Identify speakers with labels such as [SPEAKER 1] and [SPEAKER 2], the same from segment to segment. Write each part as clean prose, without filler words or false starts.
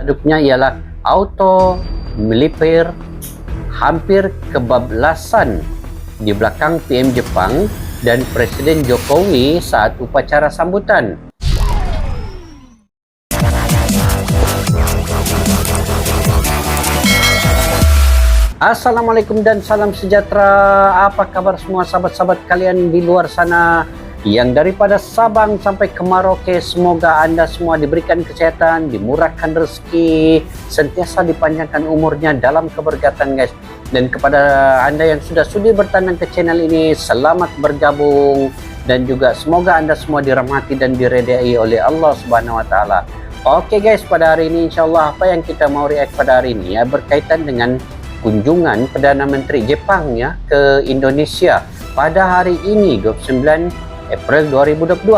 [SPEAKER 1] Hadapnya ialah auto militer hampir kebablasan di belakang PM Jepang dan Presiden Jokowi saat upacara sambutan. Assalamualaikum dan salam sejahtera. Apa kabar semua sahabat-sahabat kalian di luar sana yang daripada Sabang sampai ke Merauke? Semoga Anda semua diberikan kesehatan, dimurahkan rezeki, sentiasa dipanjangkan umurnya dalam keberkatan, guys. Dan kepada Anda yang sudah sudi bertandang ke channel ini, selamat bergabung, dan juga semoga Anda semua dirahmati dan diridai oleh Allah Subhanahu wa taala. Oke guys, pada hari ini insyaallah apa yang kita mau react pada hari ini ya berkaitan dengan kunjungan Perdana Menteri Jepang ya ke Indonesia pada hari ini 29 April 2022.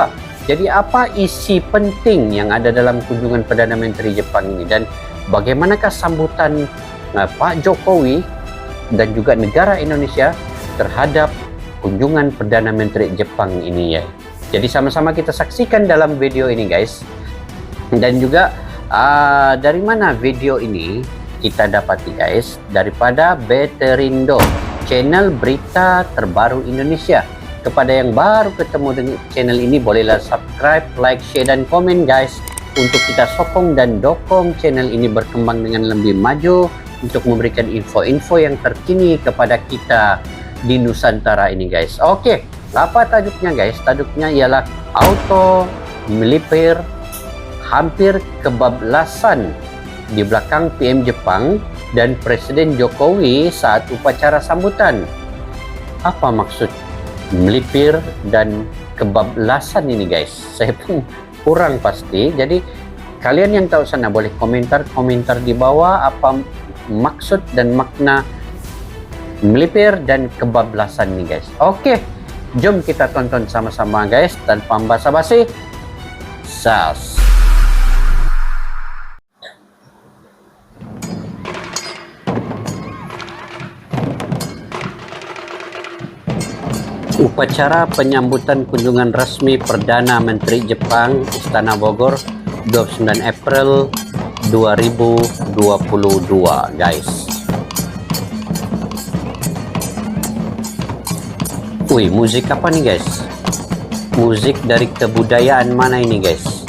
[SPEAKER 1] Jadi apa isi penting yang ada dalam kunjungan Perdana Menteri Jepang ini dan bagaimanakah sambutan Pak Jokowi dan juga negara Indonesia terhadap kunjungan Perdana Menteri Jepang ini ya. Jadi sama-sama kita saksikan dalam video ini guys. Dan juga dari mana video ini kita dapati guys, daripada Beterindo, channel berita terbaru Indonesia. Kepada yang baru ketemu dengan channel ini, bolehlah subscribe, like, share, dan komen guys, untuk kita sokong dan dokong channel ini berkembang dengan lebih maju untuk memberikan info-info yang terkini kepada kita di Nusantara ini guys. Oke, apa tajuknya guys? Tajuknya ialah auto militer hampir kebablasan di belakang PM Jepang dan Presiden Jokowi saat upacara sambutan. Apa maksud melipir dan kebablasan ini guys? Saya pun kurang pasti. Jadi kalian yang tahu sana boleh komentar di bawah apa maksud dan makna melipir dan kebablasan ini guys. Oke, jom kita tonton sama-sama guys tanpa basa-basi. Sas. Upacara penyambutan kunjungan resmi Perdana Menteri Jepang Istana Bogor 29 April 2022 guys. Wih, musik apa nih guys? Musik dari kebudayaan mana ini guys?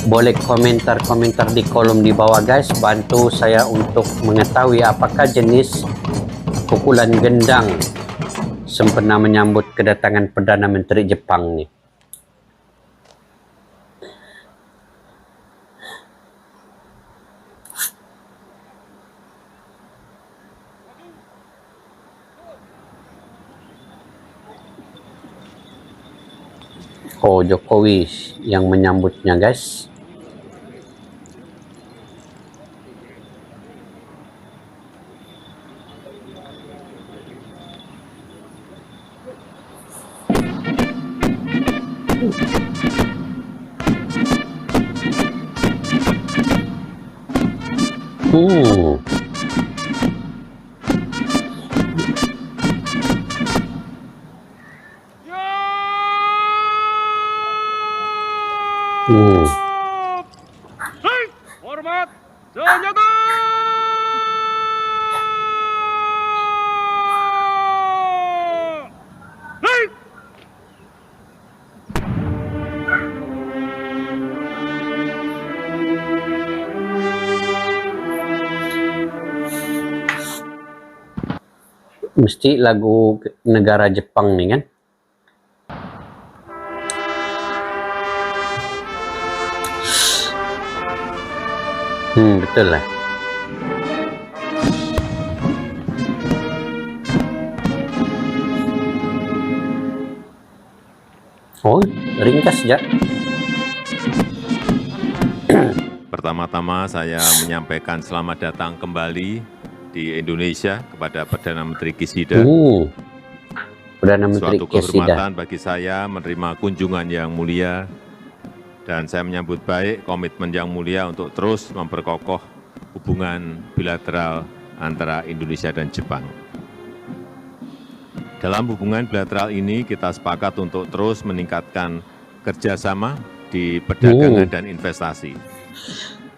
[SPEAKER 1] Boleh komentar di kolom di bawah guys. Bantu saya untuk mengetahui apakah jenis pukulan gendang sempena menyambut kedatangan Perdana Menteri Jepang nih. Oh, Jokowi yang menyambutnya guys.
[SPEAKER 2] Hormat senjata.
[SPEAKER 1] Mesti lagu negara Jepang nih kan? Betul lah. Oh, ringkas ya.
[SPEAKER 2] Pertama-tama saya menyampaikan selamat datang kembali di Indonesia kepada Perdana Menteri Kishida.
[SPEAKER 1] Perdana Menteri
[SPEAKER 2] Suatu
[SPEAKER 1] Kishida.
[SPEAKER 2] kehormatan bagi saya menerima kunjungan yang mulia, dan saya menyambut baik komitmen yang mulia untuk terus memperkokoh hubungan bilateral antara Indonesia dan Jepang. Dalam hubungan bilateral ini kita sepakat untuk terus meningkatkan kerjasama di perdagangan dan investasi.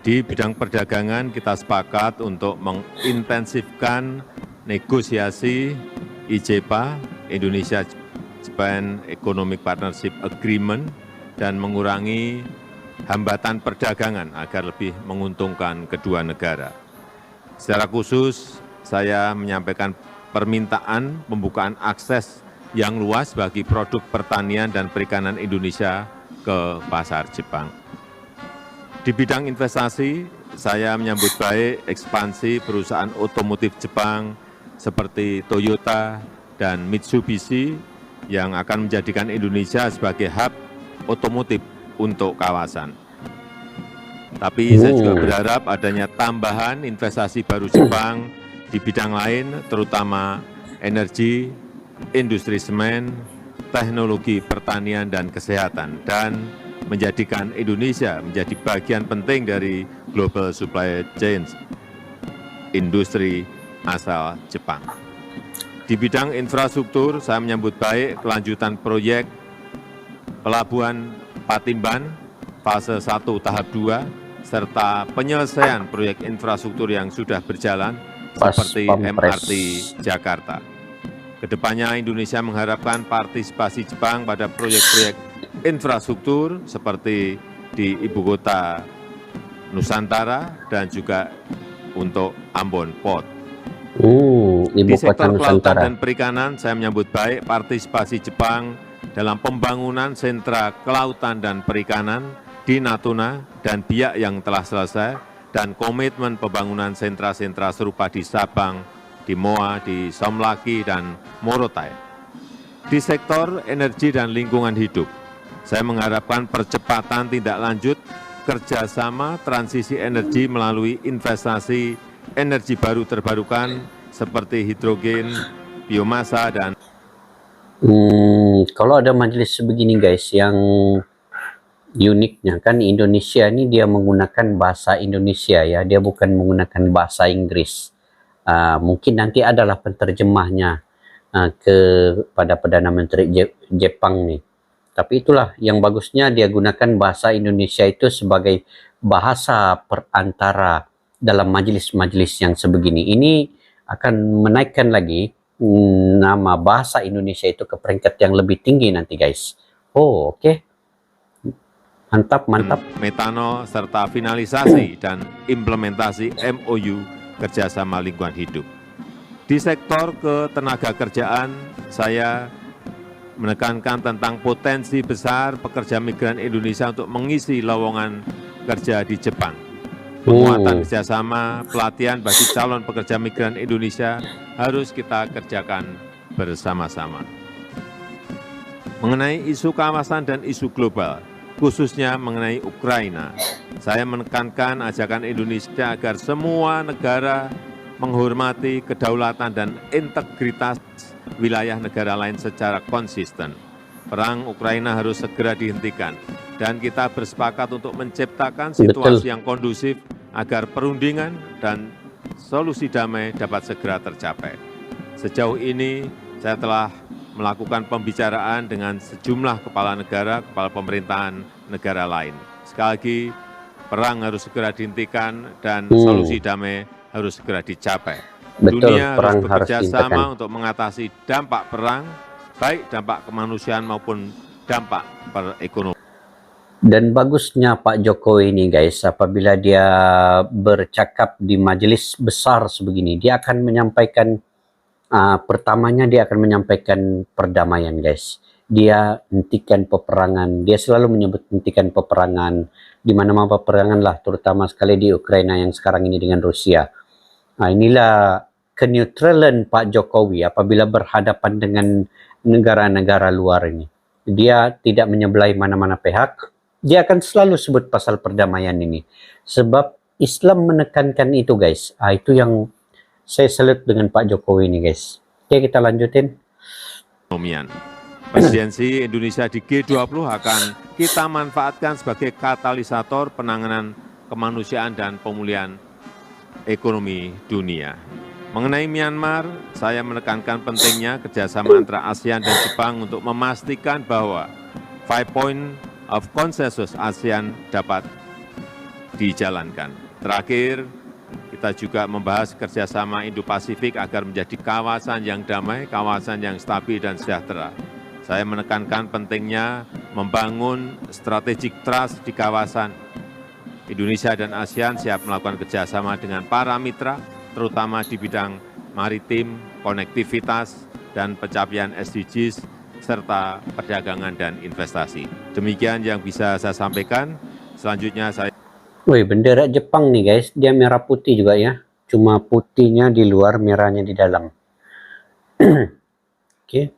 [SPEAKER 2] Di Di bidang perdagangan kita sepakat untuk mengintensifkan negosiasi IJPA, Indonesia Japan Economic Partnership Agreement, dan mengurangi hambatan perdagangan agar lebih menguntungkan kedua negara. Secara khusus, saya menyampaikan permintaan pembukaan akses yang luas bagi produk pertanian dan perikanan Indonesia ke pasar Jepang. Di bidang investasi, saya menyambut baik ekspansi perusahaan otomotif Jepang seperti Toyota dan Mitsubishi yang akan menjadikan Indonesia sebagai hub otomotif untuk kawasan. Tapi saya juga berharap adanya tambahan investasi baru Jepang di bidang lain, terutama energi, industri semen, teknologi pertanian dan kesehatan, dan menjadikan Indonesia menjadi bagian penting dari global supply chain industri asal Jepang. Di bidang infrastruktur, saya menyambut baik kelanjutan proyek Pelabuhan Patimban fase 1 tahap 2, serta penyelesaian proyek infrastruktur yang sudah berjalan seperti MRT Jakarta. Kedepannya Indonesia mengharapkan partisipasi Jepang pada proyek-proyek infrastruktur seperti di Ibu Kota Nusantara dan juga untuk Ambon Port. Di sektor kelautan dan perikanan, saya menyambut baik partisipasi Jepang dalam pembangunan sentra kelautan dan perikanan di Natuna dan Biak yang telah selesai, dan komitmen pembangunan sentra-sentra serupa di Sabang, di Moa, di Somlaki, dan Morotai. Di sektor energi dan lingkungan hidup, saya mengharapkan percepatan tindak lanjut kerjasama transisi energi melalui investasi energi baru terbarukan seperti hidrogen, biomasa, dan
[SPEAKER 1] kalau ada majelis sebegini guys, yang uniknya kan Indonesia ini dia menggunakan bahasa Indonesia ya, dia bukan menggunakan bahasa Inggris. Mungkin nanti adalah penterjemahnya kepada Perdana Menteri Jepang nih. Tapi itulah yang bagusnya, dia gunakan bahasa Indonesia itu sebagai bahasa perantara dalam majelis-majelis yang sebegini. Ini akan menaikkan lagi nama bahasa Indonesia itu ke peringkat yang lebih tinggi nanti guys. Oke. Mantap.
[SPEAKER 2] Metanol serta finalisasi dan implementasi MOU kerjasama lingkungan hidup. Di sektor ketenaga kerjaan, saya menekankan tentang potensi besar pekerja migran Indonesia untuk mengisi lowongan kerja di Jepang. Penguatan kerjasama, pelatihan bagi calon pekerja migran Indonesia harus kita kerjakan bersama-sama. Mengenai isu kawasan dan isu global, khususnya mengenai Ukraina, saya menekankan ajakan Indonesia agar semua negara menghormati kedaulatan dan integritas wilayah negara lain secara konsisten. Perang Ukraina harus segera dihentikan, dan kita bersepakat untuk menciptakan situasi yang kondusif agar perundingan dan solusi damai dapat segera tercapai. Sejauh ini, saya telah melakukan pembicaraan dengan sejumlah kepala negara, kepala pemerintahan negara lain. Sekali lagi, perang harus segera dihentikan dan solusi damai harus segera dicapai. Dunia harus bekerja sama untuk mengatasi dampak perang, baik dampak kemanusiaan maupun dampak perekonomian.
[SPEAKER 1] Dan bagusnya Pak Jokowi ini guys, apabila dia bercakap di majelis besar sebegini, dia akan menyampaikan, pertamanya dia akan menyampaikan perdamaian guys. Dia hentikan peperangan, dia selalu menyebut hentikan peperangan, di mana-mana peperangan lah, terutama sekali di Ukraina yang sekarang ini dengan Rusia. Inilah keneutralan Pak Jokowi apabila berhadapan dengan negara-negara luar ini. Dia tidak menyebelai mana-mana pihak. Dia akan selalu sebut pasal perdamaian ini. Sebab Islam menekankan itu guys. Itu yang saya salut dengan Pak Jokowi ini guys. Oke, kita lanjutin.
[SPEAKER 2] Presidensi Indonesia di G20 akan kita manfaatkan sebagai katalisator penanganan kemanusiaan dan pemulihan ekonomi dunia. Mengenai Myanmar, saya menekankan pentingnya kerjasama antara ASEAN dan Jepang untuk memastikan bahwa 5 Point of Consensus ASEAN dapat dijalankan. Terakhir, kita juga membahas kerjasama Indo-Pasifik agar menjadi kawasan yang damai, kawasan yang stabil dan sejahtera. Saya menekankan pentingnya membangun strategic trust di kawasan. Indonesia dan ASEAN siap melakukan kerjasama dengan para mitra, terutama di bidang maritim, konektivitas, dan pencapaian SDGs, serta perdagangan dan investasi. Demikian yang bisa saya sampaikan. Selanjutnya saya...
[SPEAKER 1] Wih, bendera Jepang nih guys, dia merah putih juga ya. Cuma putihnya di luar, merahnya di dalam. Oke.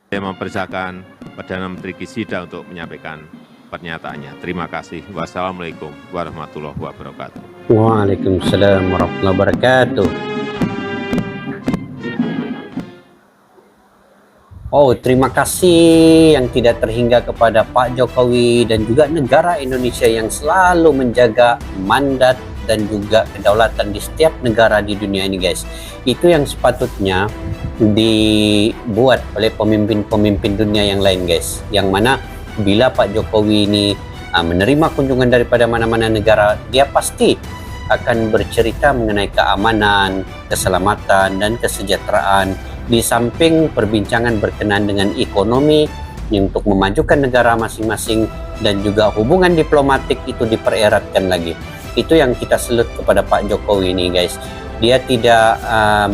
[SPEAKER 2] Saya mempersilakan Perdana Menteri Kishida untuk menyampaikan pernyataannya. Terima kasih. Wassalamualaikum warahmatullahi wabarakatuh.
[SPEAKER 1] Waalaikumsalam warahmatullahi wabarakatuh. Oh, terima kasih yang tidak terhingga kepada Pak Jokowi dan juga negara Indonesia yang selalu menjaga mandat dan juga kedaulatan di setiap negara di dunia ini guys. Itu yang sepatutnya dibuat oleh pemimpin-pemimpin dunia yang lain guys. Yang mana bila Pak Jokowi ini menerima kunjungan daripada mana-mana negara, dia pasti akan bercerita mengenai keamanan, keselamatan, dan kesejahteraan. Di samping perbincangan berkenaan dengan ekonomi untuk memajukan negara masing-masing dan juga hubungan diplomatik itu dipereratkan lagi. Itu yang kita salut kepada Pak Jokowi ini guys. Dia tidak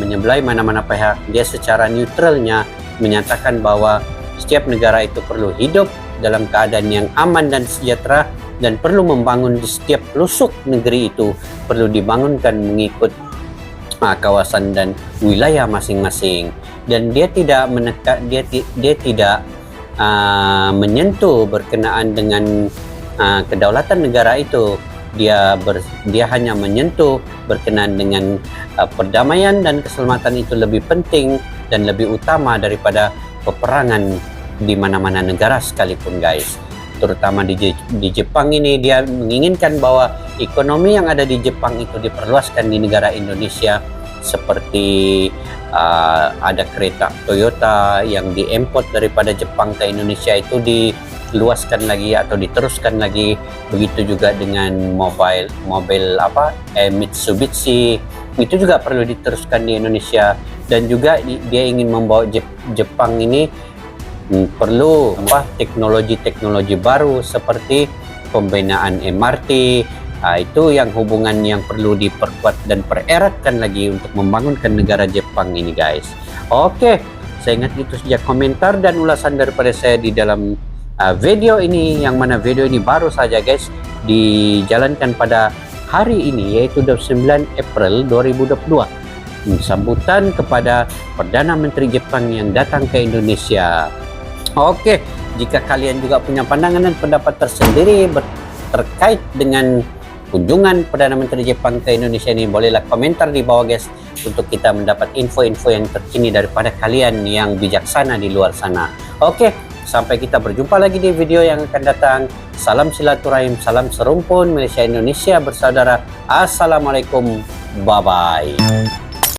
[SPEAKER 1] menyebelai mana-mana pihak. Dia secara neutralnya menyatakan bahwa setiap negara itu perlu hidup dalam keadaan yang aman dan sejahtera dan perlu membangun di setiap pelosok negeri itu perlu dibangunkan mengikut kawasan dan wilayah masing-masing. Dan dia tidak menekan, dia tidak menyentuh berkenaan dengan kedaulatan negara itu. Dia hanya menyentuh berkenaan dengan perdamaian dan keselamatan itu lebih penting dan lebih utama daripada peperangan di mana-mana negara sekalipun guys. Terutama di Jepang ini, dia menginginkan bahwa ekonomi yang ada di Jepang itu diperluaskan di negara Indonesia, seperti ada kereta Toyota yang diimport daripada Jepang ke Indonesia itu diluaskan lagi atau diteruskan lagi. Begitu juga dengan mobil Mitsubishi itu juga perlu diteruskan di Indonesia. Dan juga dia ingin membawa Jepang ini perlu teknologi-teknologi baru seperti pembinaan MRT. Itu yang hubungan yang perlu diperkuat dan pereratkan lagi untuk membangunkan negara Jepang ini guys. Oke, saya ingat itu saja komentar dan ulasan daripada saya di dalam video ini, yang mana video ini baru saja guys dijalankan pada hari ini, yaitu 29 April 2022, sambutan kepada Perdana Menteri Jepang yang datang ke Indonesia. Oke, jika kalian juga punya pandangan dan pendapat tersendiri terkait dengan kunjungan Perdana Menteri Jepang ke Indonesia ini, bolehlah komentar di bawah guys, untuk kita mendapat info-info yang terkini daripada kalian yang bijaksana di luar sana. Oke, sampai kita berjumpa lagi di video yang akan datang. Salam silaturahim, salam serumpun, Malaysia Indonesia bersaudara. Assalamualaikum, bye-bye.